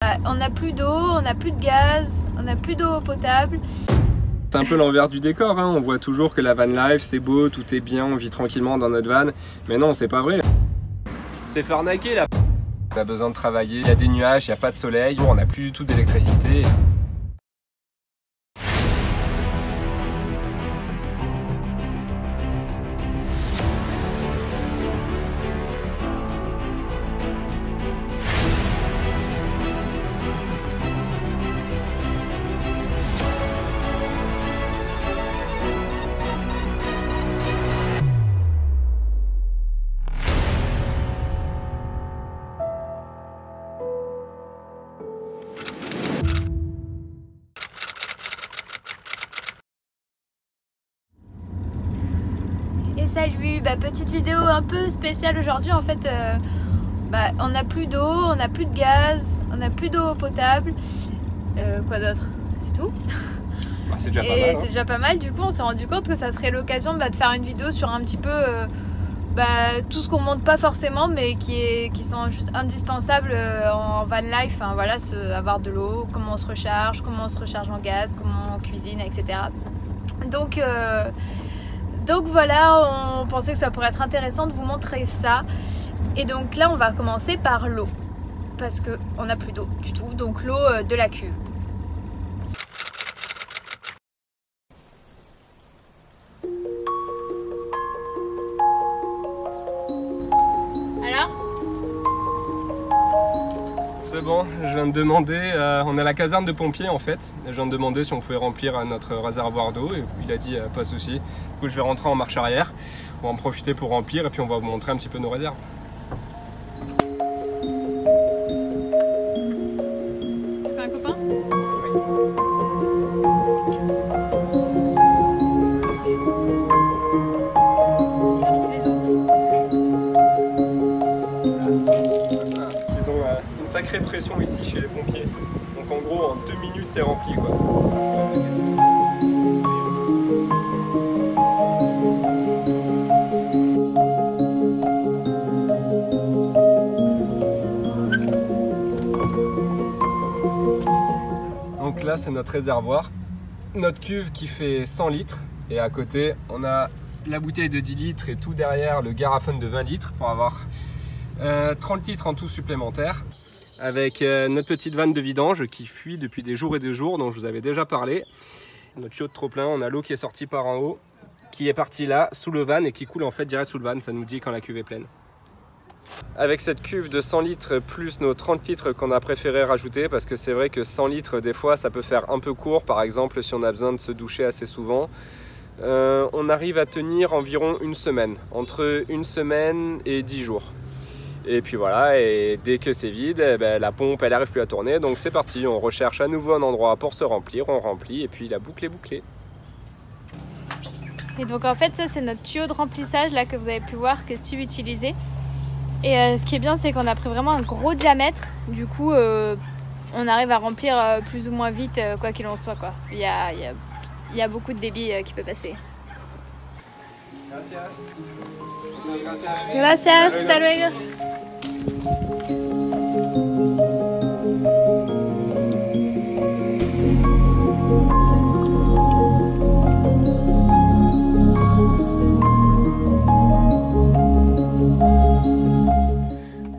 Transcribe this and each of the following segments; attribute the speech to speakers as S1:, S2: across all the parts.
S1: On n'a plus d'eau, on n'a plus de gaz, on n'a plus d'eau potable.
S2: C'est un peu l'envers du décor, hein. On voit toujours que la van life c'est beau, tout est bien, on vit tranquillement dans notre van. Mais non, c'est pas vrai. C'est farnaqué là. On a besoin de travailler, il y a des nuages, il n'y a pas de soleil, on n'a plus du tout d'électricité.
S1: Salut, petite vidéo un peu spéciale aujourd'hui. En fait, on n'a plus d'eau, on n'a plus de gaz, on n'a plus d'eau potable. Quoi d'autre? C'est tout.
S2: C'est déjà pas mal.
S1: C'est déjà pas mal. Du coup, on s'est rendu compte que ça serait l'occasion de faire une vidéo sur un petit peu tout ce qu'on montre pas forcément, mais qui sont juste indispensables en van life. Enfin, voilà, avoir de l'eau, comment on se recharge en gaz, comment on cuisine, etc. Donc voilà, on pensait que ça pourrait être intéressant de vous montrer ça. Et donc là, on va commencer par l'eau. Parce qu'on n'a plus d'eau du tout, donc l'eau de la cuve. Alors ?
S2: C'est bon, je viens de demander, on est à la caserne de pompiers en fait. Je viens de demander si on pouvait remplir notre réservoir d'eau et il a dit pas de souci. Du coup je vais rentrer en marche arrière, on va en profiter pour remplir et puis on va vous montrer un petit peu nos réserves.
S1: C'est un copain ?
S2: Sacrée pression ici chez les pompiers. Donc en gros en 2 minutes c'est rempli quoi. Donc là c'est notre réservoir. Notre cuve qui fait 100 litres et à côté on a la bouteille de 10 litres et tout derrière le garafone de 20 litres pour avoir 30 litres en tout supplémentaire. Avec notre petite vanne de vidange qui fuit depuis des jours et des jours, dont je vous avais déjà parlé. Notre tuyau de trop-plein, on a l'eau qui est sortie par en haut, qui est partie là, sous le van et qui coule en fait direct sous le van, ça nous dit quand la cuve est pleine. Avec cette cuve de 100 litres plus nos 30 litres qu'on a préféré rajouter, parce que c'est vrai que 100 litres des fois ça peut faire un peu court, par exemple si on a besoin de se doucher assez souvent. On arrive à tenir environ une semaine, entre une semaine et 10 jours. Et puis voilà, et dès que c'est vide, la pompe elle n'arrive plus à tourner, donc c'est parti, on recherche à nouveau un endroit pour se remplir, on remplit et puis la boucle est bouclée.
S1: Et donc en fait ça c'est notre tuyau de remplissage là que vous avez pu voir que Steve utilisait. Et ce qui est bien c'est qu'on a pris vraiment un gros diamètre, du coup on arrive à remplir plus ou moins vite quoi qu'il en soit quoi. Il y a beaucoup de débit qui peut passer. Gracias, hasta luego.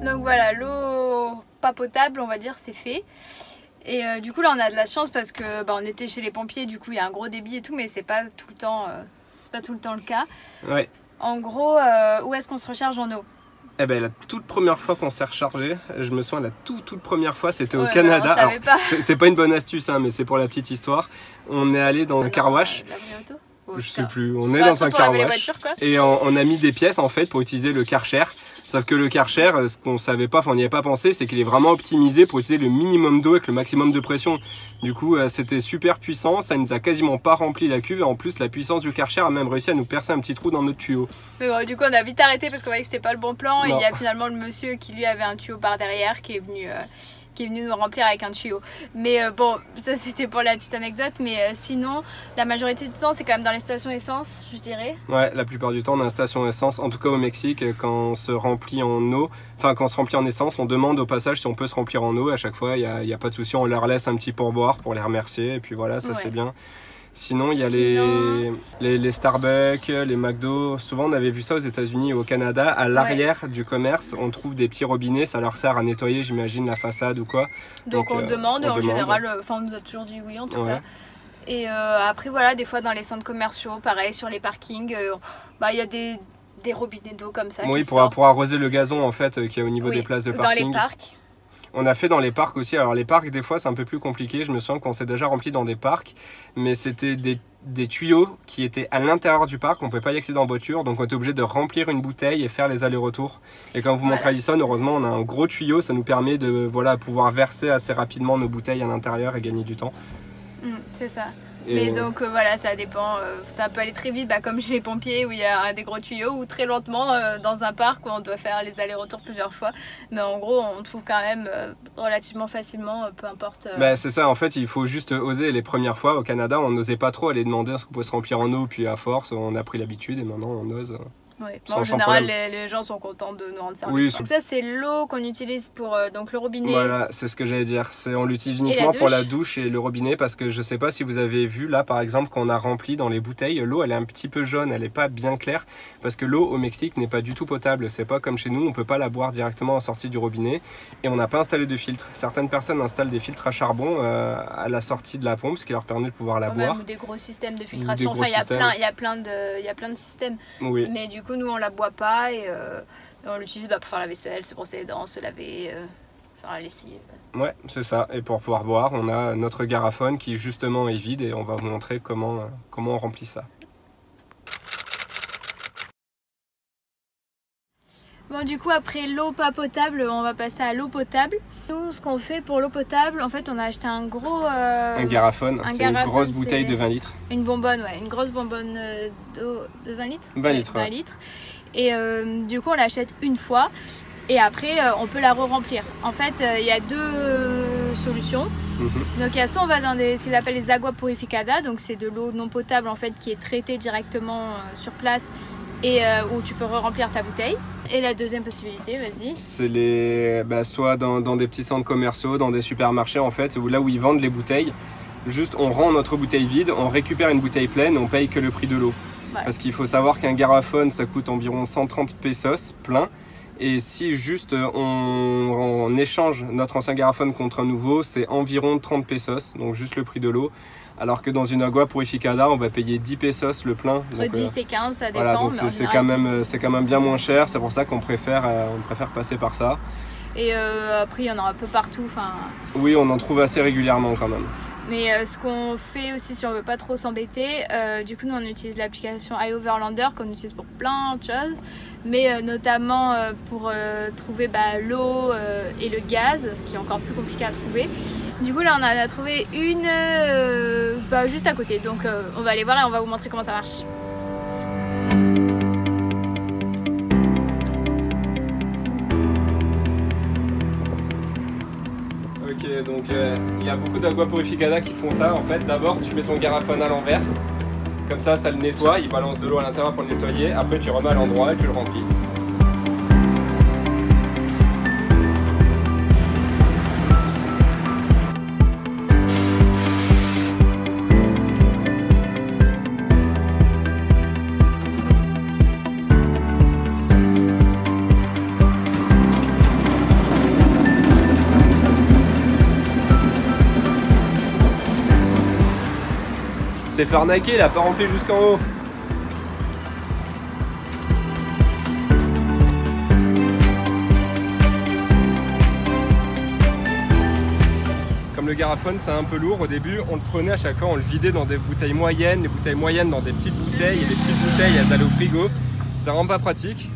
S1: Donc voilà, l'eau pas potable on va dire c'est fait. Et du coup là on a de la chance parce que on était chez les pompiers, du coup il y a un gros débit et tout, mais c'est pas tout le temps le cas.
S2: Ouais.
S1: En gros, où est-ce qu'on se recharge en eau?
S2: Eh ben, la toute première fois qu'on s'est rechargé, je me souviens, la toute première fois, c'était au Canada. C'est pas une bonne astuce, hein, mais c'est pour la petite histoire. On est allé dans un car wash. Je sais plus. On est dans un car wash. Et on a mis des pièces en fait pour utiliser le Karcher. Sauf que le Karcher, ce qu'on savait pas, enfin on n'y avait pas pensé, c'est qu'il est vraiment optimisé pour utiliser le minimum d'eau avec le maximum de pression. Du coup, c'était super puissant, ça nous a quasiment pas rempli la cuve et en plus la puissance du Karcher a même réussi à nous percer un petit trou dans notre tuyau.
S1: Mais bon, du coup on a vite arrêté parce qu'on voyait que c'était pas le bon plan. Et il y a finalement le monsieur qui lui avait un tuyau par derrière qui est qui est venu nous remplir avec un tuyau. Mais bon, ça c'était pour la petite anecdote. Mais sinon, la majorité du temps, c'est quand même dans les stations essence, je dirais.
S2: Ouais, la plupart du temps, on a une station essence. En tout cas au Mexique, quand on se remplit en eau, enfin quand on se remplit en essence, on demande au passage si on peut se remplir en eau. À chaque fois, il y a pas de souci, on leur laisse un petit pourboire pour les remercier. Et puis voilà, ça c'est bien. Sinon, il y a les Starbucks, les McDo. Souvent, on avait vu ça aux États-Unis et au Canada. À l'arrière du commerce, on trouve des petits robinets. Ça leur sert à nettoyer, j'imagine, la façade ou quoi.
S1: Donc on demande. En général, on nous a toujours dit oui en tout cas. Et après, voilà, des fois dans les centres commerciaux, pareil, sur les parkings, il y a des robinets d'eau comme ça.
S2: Oui, pour arroser le gazon en fait, qui est au niveau des places de parking.
S1: Dans les parcs.
S2: On a fait dans les parcs aussi. Alors les parcs, des fois, c'est un peu plus compliqué. Je me souviens qu'on s'est déjà rempli dans des parcs, mais c'était des tuyaux qui étaient à l'intérieur du parc. On ne pouvait pas y accéder en voiture, donc on était obligé de remplir une bouteille et faire les allers-retours. Et quand vous montrez Alison, heureusement, on a un gros tuyau. Ça nous permet de pouvoir verser assez rapidement nos bouteilles à l'intérieur et gagner du temps.
S1: C'est ça. Mais donc voilà, ça dépend, ça peut aller très vite, comme chez les pompiers où il y a des gros tuyaux, ou très lentement dans un parc où on doit faire les allers-retours plusieurs fois. Mais en gros, on trouve quand même relativement facilement, peu importe.
S2: C'est ça, en fait, il faut juste oser. Les premières fois au Canada, on n'osait pas trop aller demander ce qu'on pouvait se remplir en eau, puis à force, on a pris l'habitude et maintenant on ose.
S1: Oui. En général, les gens sont contents de nous rendre service.
S2: Oui,
S1: donc ça, c'est l'eau qu'on utilise pour donc le robinet.
S2: Voilà, c'est ce que j'allais dire. On l'utilise uniquement pour la douche et le robinet, parce que je sais pas si vous avez vu là, par exemple, quand on a rempli dans les bouteilles, l'eau elle est un petit peu jaune, elle est pas bien claire, parce que l'eau au Mexique n'est pas du tout potable. C'est pas comme chez nous, on peut pas la boire directement en sortie du robinet et on n'a pas installé de filtre. Certaines personnes installent des filtres à charbon à la sortie de la pompe, ce qui leur permet de pouvoir la boire.
S1: Ou des gros systèmes de filtration. Enfin, il y a plein de systèmes.
S2: Oui.
S1: Mais du coup, nous on la boit pas. Et on l'utilise pour faire la vaisselle, se brosser les dents, se laver, faire la lessive.
S2: Ouais, c'est ça. Et pour pouvoir boire, on a notre garafone qui justement est vide et on va vous montrer comment on remplit ça.
S1: Bon, du coup, après l'eau pas potable, on va passer à l'eau potable. Nous, ce qu'on fait pour l'eau potable, en fait, on a acheté un gros...
S2: un garafone, c'est une grosse bouteille de 20 litres.
S1: Une bonbonne, une grosse bonbonne d'eau de 20 litres.
S2: 20 litres,
S1: 20 litres. Et du coup, on l'achète une fois et après, on peut la re-remplir. En fait, il y a deux solutions. Donc, soit on va dans ce qu'ils appellent les agua purificada, donc c'est de l'eau non potable en fait qui est traitée directement sur place et où tu peux re-remplir ta bouteille. Et la deuxième possibilité, vas-y.
S2: C'est soit dans des petits centres commerciaux, dans des supermarchés en fait, là où ils vendent les bouteilles. Juste, on rend notre bouteille vide, on récupère une bouteille pleine, on paye que le prix de l'eau. Voilà. Parce qu'il faut savoir qu'un garafone, ça coûte environ 130 pesos plein. Et si juste on échange notre ancien garafone contre un nouveau, c'est environ 30 pesos, donc juste le prix de l'eau. Alors que dans une agua purificada, on va payer 10 pesos le plein.
S1: Entre 10 et 15, ça dépend.
S2: Voilà, donc c'est quand même bien moins cher, c'est pour ça qu'on préfère passer par ça.
S1: Et après, il y en a un peu partout.
S2: Oui, on en trouve assez régulièrement quand même.
S1: Mais ce qu'on fait aussi, si on veut pas trop s'embêter, du coup nous on utilise l'application iOverlander qu'on utilise pour plein de choses, mais notamment pour trouver l'eau et le gaz, qui est encore plus compliqué à trouver. Du coup là on en a trouvé une juste à côté, donc on va aller voir et on va vous montrer comment ça marche.
S2: Donc il y a beaucoup d'agua purificada qui font ça en fait. D'abord tu mets ton garafone à l'envers, comme ça le nettoie, il balance de l'eau à l'intérieur pour le nettoyer, après tu remets à l'endroit et tu le remplis. C'est fait arnaquer, il a pas rempli jusqu'en haut. Comme le garafone c'est un peu lourd, au début on le prenait à chaque fois, on le vidait dans des bouteilles moyennes, les bouteilles moyennes dans des petites bouteilles, et les petites bouteilles elles allaient au frigo. C'est vraiment pas pratique.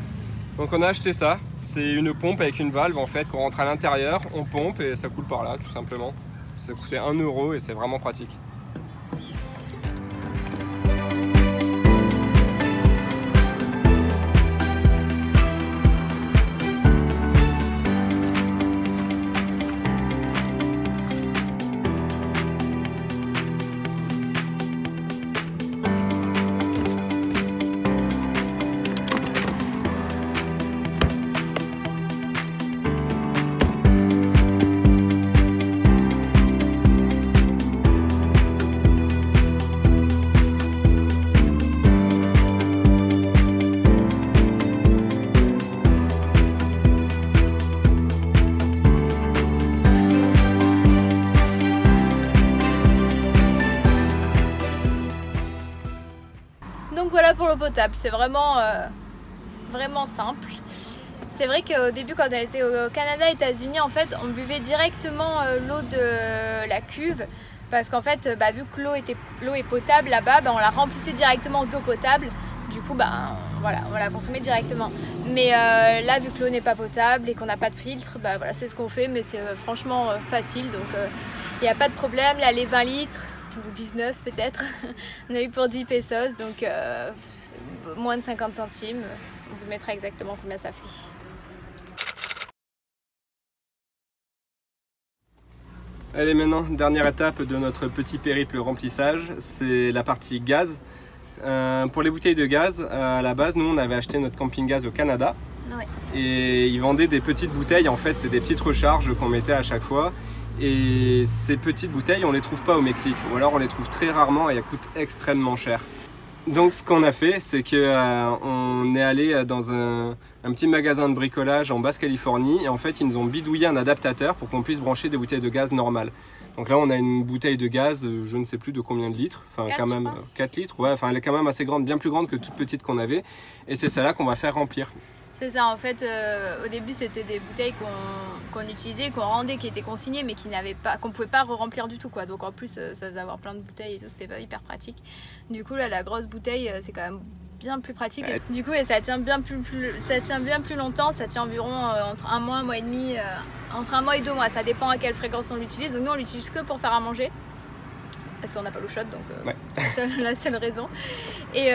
S2: Donc on a acheté ça, c'est une pompe avec une valve en fait qu'on rentre à l'intérieur, on pompe et ça coule par là tout simplement. Ça coûtait 1 € et c'est vraiment pratique.
S1: l'eau potable. C'est vraiment, vraiment simple. C'est vrai qu'au début, quand on était au Canada, États-Unis, en fait, on buvait directement l'eau de la cuve. Parce qu'en fait, vu que l'eau est potable là-bas, on la remplissait directement d'eau potable. Du coup, voilà, on la consommait directement. Mais là, vu que l'eau n'est pas potable et qu'on n'a pas de filtre, voilà, c'est ce qu'on fait. Mais c'est franchement facile, donc il n'y a pas de problème. Là, les 20 litres, ou 19 peut-être, on a eu pour 10 pesos, donc moins de 50 centimes. On vous mettra exactement combien ça fait.
S2: Allez, maintenant, dernière étape de notre petit périple remplissage, c'est la partie gaz. Pour les bouteilles de gaz, à la base, nous on avait acheté notre camping gaz au Canada.
S1: Ouais.
S2: Et ils vendaient des petites bouteilles, en fait c'est des petites recharges qu'on mettait à chaque fois. Et ces petites bouteilles on les trouve pas au Mexique, ou alors on les trouve très rarement et elles coûtent extrêmement cher. Donc ce qu'on a fait, c'est qu'on est allé dans un petit magasin de bricolage en Basse-Californie et en fait ils nous ont bidouillé un adaptateur pour qu'on puisse brancher des bouteilles de gaz normales. Donc là on a une bouteille de gaz, je ne sais plus de combien de litres, enfin
S1: 4,
S2: quand même 4 litres, ouais, enfin elle est quand même assez grande, bien plus grande que toute petite qu'on avait, et c'est celle-là qu'on va faire remplir.
S1: C'est ça, en fait, au début c'était des bouteilles qu'on utilisait, qu'on rendait, qui étaient consignées mais qu'on pouvait pas re-remplir du tout, quoi. Donc en plus ça faisait avoir plein de bouteilles et tout, c'était pas hyper pratique. Du coup là la grosse bouteille c'est quand même bien plus pratique. Ouais. Du coup et ça tient bien plus longtemps, ça tient environ entre un mois et demi, entre 1 mois et 2 mois, ça dépend à quelle fréquence on l'utilise. Donc nous on l'utilise que pour faire à manger. Parce qu'on n'a pas l'eau chaude, donc ouais. C'est la seule raison. Et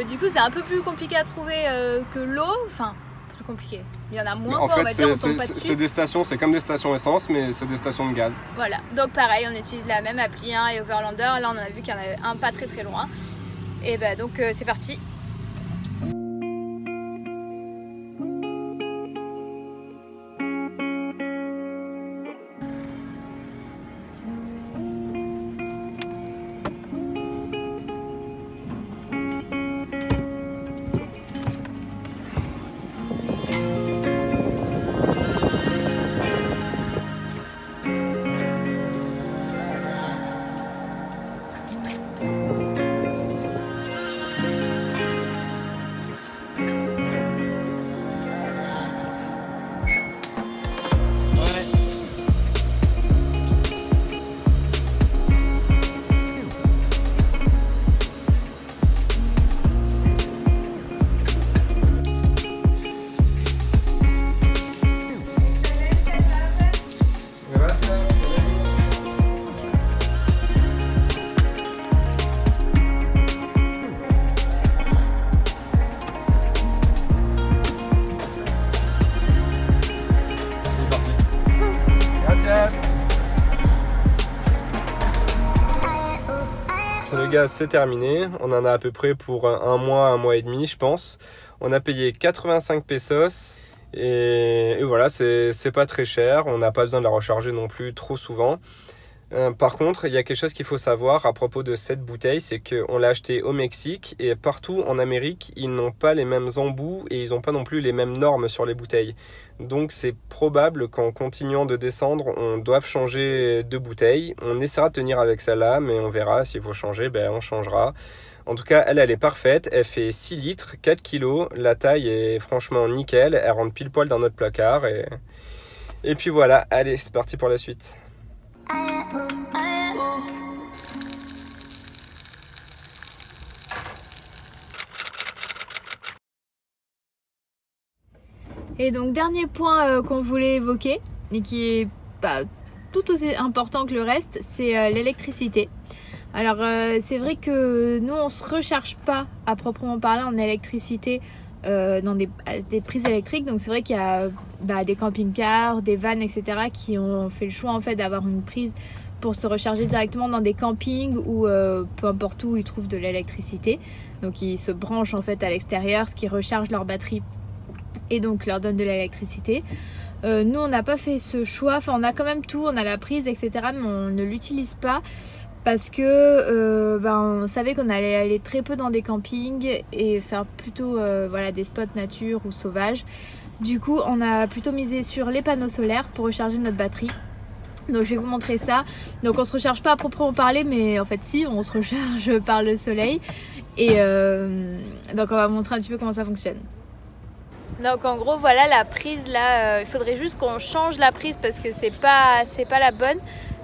S1: du coup, c'est un peu plus compliqué à trouver que l'eau. Enfin, plus compliqué. Il y en a moins,
S2: en fait,
S1: on va dire, on tombe pas dessus.
S2: C'est des stations, c'est comme des stations essence, mais c'est des stations de gaz.
S1: Voilà, donc pareil, on utilise la même appli et Overlander. Là, on a vu qu'il y en avait un pas très loin. Et donc, c'est parti.
S2: Le gaz c'est terminé, on en a à peu près pour un mois et demi je pense. On a payé 85 pesos et voilà, c'est pas très cher, on n'a pas besoin de la recharger non plus trop souvent. Par contre, il y a quelque chose qu'il faut savoir à propos de cette bouteille, c'est qu'on l'a achetée au Mexique et partout en Amérique, ils n'ont pas les mêmes embouts et ils n'ont pas non plus les mêmes normes sur les bouteilles. Donc c'est probable qu'en continuant de descendre, on doive changer de bouteille. On essaiera de tenir avec celle-là, mais on verra, s'il faut changer, on changera. En tout cas, elle est parfaite, elle fait 6 litres, 4 kilos, la taille est franchement nickel, elle rentre pile poil dans notre placard. Et puis voilà, allez, c'est parti pour la suite.
S1: Et donc dernier point qu'on voulait évoquer et qui est tout aussi important que le reste, c'est l'électricité. Alors c'est vrai que nous on se recharge pas à proprement parler en électricité dans des prises électriques. Donc c'est vrai qu'il y a des camping-cars, des vannes, etc. qui ont fait le choix en fait d'avoir une prise pour se recharger directement dans des campings ou peu importe où ils trouvent de l'électricité. Donc ils se branchent en fait à l'extérieur, ce qui recharge leur batterie et donc leur donne de l'électricité. Nous on n'a pas fait ce choix, enfin on a quand même tout, on a la prise, etc. mais on ne l'utilise pas parce que on savait qu'on allait aller très peu dans des campings et faire plutôt des spots nature ou sauvages. Du coup on a plutôt misé sur les panneaux solaires pour recharger notre batterie. Donc je vais vous montrer ça. Donc on se recharge pas à proprement parler, mais en fait si, on se recharge par le soleil. Et donc on va montrer un petit peu comment ça fonctionne. Donc en gros voilà la prise là, il faudrait juste qu'on change la prise parce que c'est pas la bonne.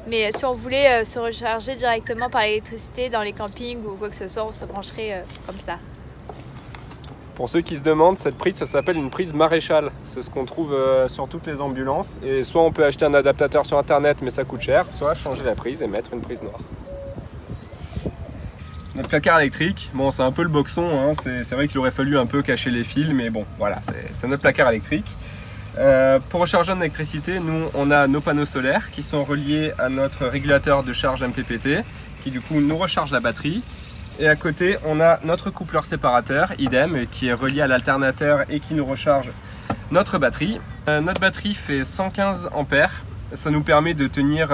S1: Mais si on voulait se recharger directement par l'électricité dans les campings ou quoi que ce soit, on se brancherait comme ça.
S2: Pour ceux qui se demandent, cette prise, ça s'appelle une prise maréchale. C'est ce qu'on trouve sur toutes les ambulances. Et soit on peut acheter un adaptateur sur internet, mais ça coûte cher, soit changer la prise et mettre une prise noire. Notre placard électrique, bon c'est un peu le boxon, hein. C'est vrai qu'il aurait fallu un peu cacher les fils, mais bon voilà, c'est notre placard électrique. Pour recharger en électricité, nous on a nos panneaux solaires qui sont reliés à notre régulateur de charge MPPT, qui du coup nous recharge la batterie. Et à côté, on a notre coupleur séparateur, idem, qui est relié à l'alternateur et qui nous recharge notre batterie. Notre batterie fait 115 ampères. Ça nous permet de tenir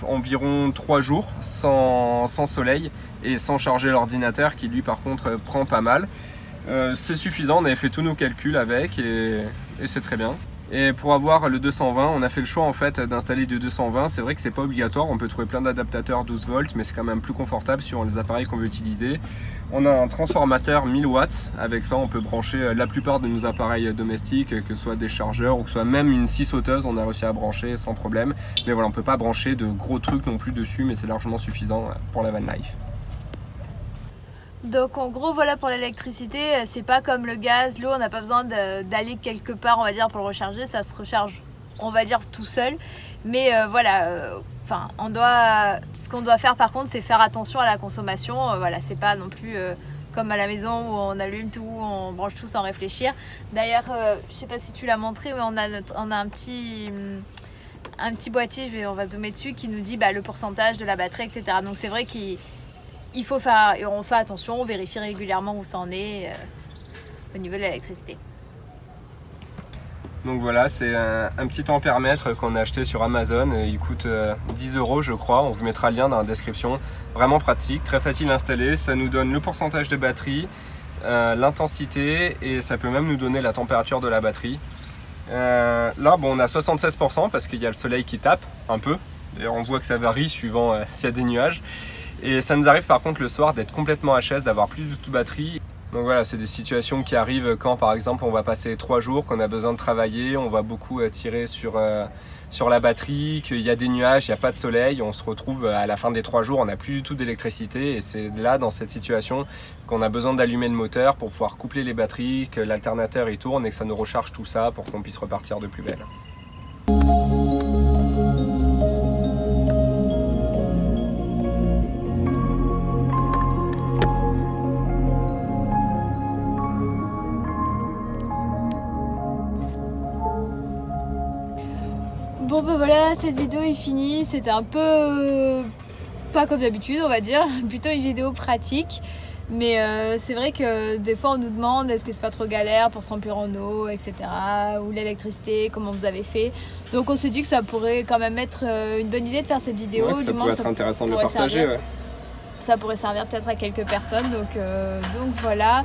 S2: environ 3 jours sans soleil et sans charger l'ordinateur qui lui par contre prend pas mal. C'est suffisant, on avait fait tous nos calculs avec et c'est très bien. Et pour avoir le 220, on a fait le choix en fait d'installer du 220. C'est vrai que c'est pas obligatoire, on peut trouver plein d'adaptateurs 12 volts, mais c'est quand même plus confortable sur les appareils qu'on veut utiliser. On a un transformateur 1000 watts, avec ça on peut brancher la plupart de nos appareils domestiques, que ce soit des chargeurs ou que ce soit même une scie sauteuse, on a réussi à brancher sans problème. Mais voilà, on peut pas brancher de gros trucs non plus dessus, mais c'est largement suffisant pour la van life.
S1: Donc en gros voilà pour l'électricité, c'est pas comme le gaz, l'eau, on n'a pas besoin d'aller quelque part on va dire pour le recharger, ça se recharge on va dire tout seul. Mais voilà, ce qu'on doit faire par contre c'est faire attention à la consommation, voilà, c'est pas non plus comme à la maison où on allume tout, on branche tout sans réfléchir. D'ailleurs je sais pas si tu l'as montré, mais on a un petit boîtier, on va zoomer dessus, qui nous dit le pourcentage de la batterie, etc. Donc c'est vrai on fait attention, on vérifie régulièrement où ça en est au niveau de l'électricité.
S2: Donc voilà, c'est un petit ampèremètre qu'on a acheté sur Amazon, il coûte 10 € je crois, on vous mettra le lien dans la description. Vraiment pratique, très facile à installer, ça nous donne le pourcentage de batterie, l'intensité et ça peut même nous donner la température de la batterie. Là bon, on a 76% parce qu'il y a le soleil qui tape un peu, d'ailleurs on voit que ça varie suivant s'il y a des nuages. Et ça nous arrive par contre le soir d'être complètement HS, d'avoir plus du tout de batterie. Donc voilà, c'est des situations qui arrivent quand par exemple on va passer 3 jours, qu'on a besoin de travailler, on va beaucoup tirer sur la batterie, qu'il y a des nuages, il n'y a pas de soleil, on se retrouve à la fin des 3 jours, on n'a plus du tout d'électricité et c'est là dans cette situation qu'on a besoin d'allumer le moteur pour pouvoir coupler les batteries, que l'alternateur il tourne et que ça nous recharge tout ça pour qu'on puisse repartir de plus belle.
S1: Bon voilà, cette vidéo est finie, c'était un peu pas comme d'habitude on va dire, plutôt une vidéo pratique. Mais c'est vrai que des fois on nous demande est-ce que c'est pas trop galère pour se remplir en eau, etc. Ou l'électricité, comment vous avez fait. Donc on s'est dit que ça pourrait quand même être une bonne idée de faire cette vidéo.
S2: Ouais, ça pourrait être intéressant de le partager. Ouais.
S1: Ça pourrait servir peut-être à quelques personnes, donc voilà.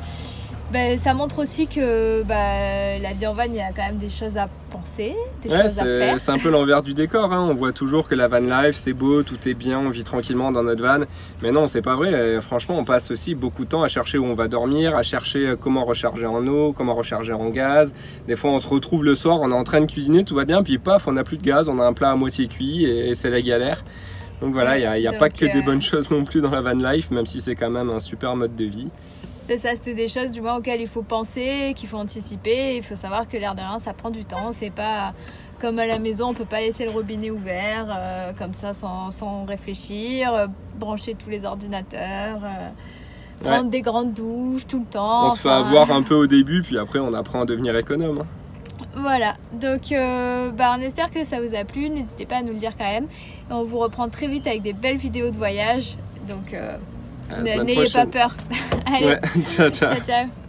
S1: Ça montre aussi que la vie en van, il y a quand même des choses à penser, des choses à faire.
S2: C'est un peu l'envers du décor, hein. On voit toujours que la van life c'est beau, tout est bien, on vit tranquillement dans notre van. Mais non, c'est pas vrai. Franchement, on passe aussi beaucoup de temps à chercher où on va dormir, à chercher comment recharger en eau, comment recharger en gaz. Des fois, on se retrouve le soir, on est en train de cuisiner, tout va bien, puis paf, on n'a plus de gaz, on a un plat à moitié cuit et c'est la galère. Donc voilà, il n'y a pas que des bonnes choses non plus dans la van life, même si c'est quand même un super mode de vie.
S1: C'est ça, c'est des choses du moins auxquelles il faut penser, qu'il faut anticiper. Il faut savoir que l'air de rien, ça prend du temps. C'est pas comme à la maison, on peut pas laisser le robinet ouvert comme ça sans réfléchir, brancher tous les ordinateurs, prendre des grandes douches tout le temps.
S2: On se fait avoir un peu au début, puis après on apprend à devenir économe. Hein.
S1: Voilà, donc on espère que ça vous a plu. N'hésitez pas à nous le dire quand même. Et on vous reprend très vite avec des belles vidéos de voyage. Donc n'ayez pas peur. Allez,
S2: ciao, ciao.
S1: Ciao, ciao.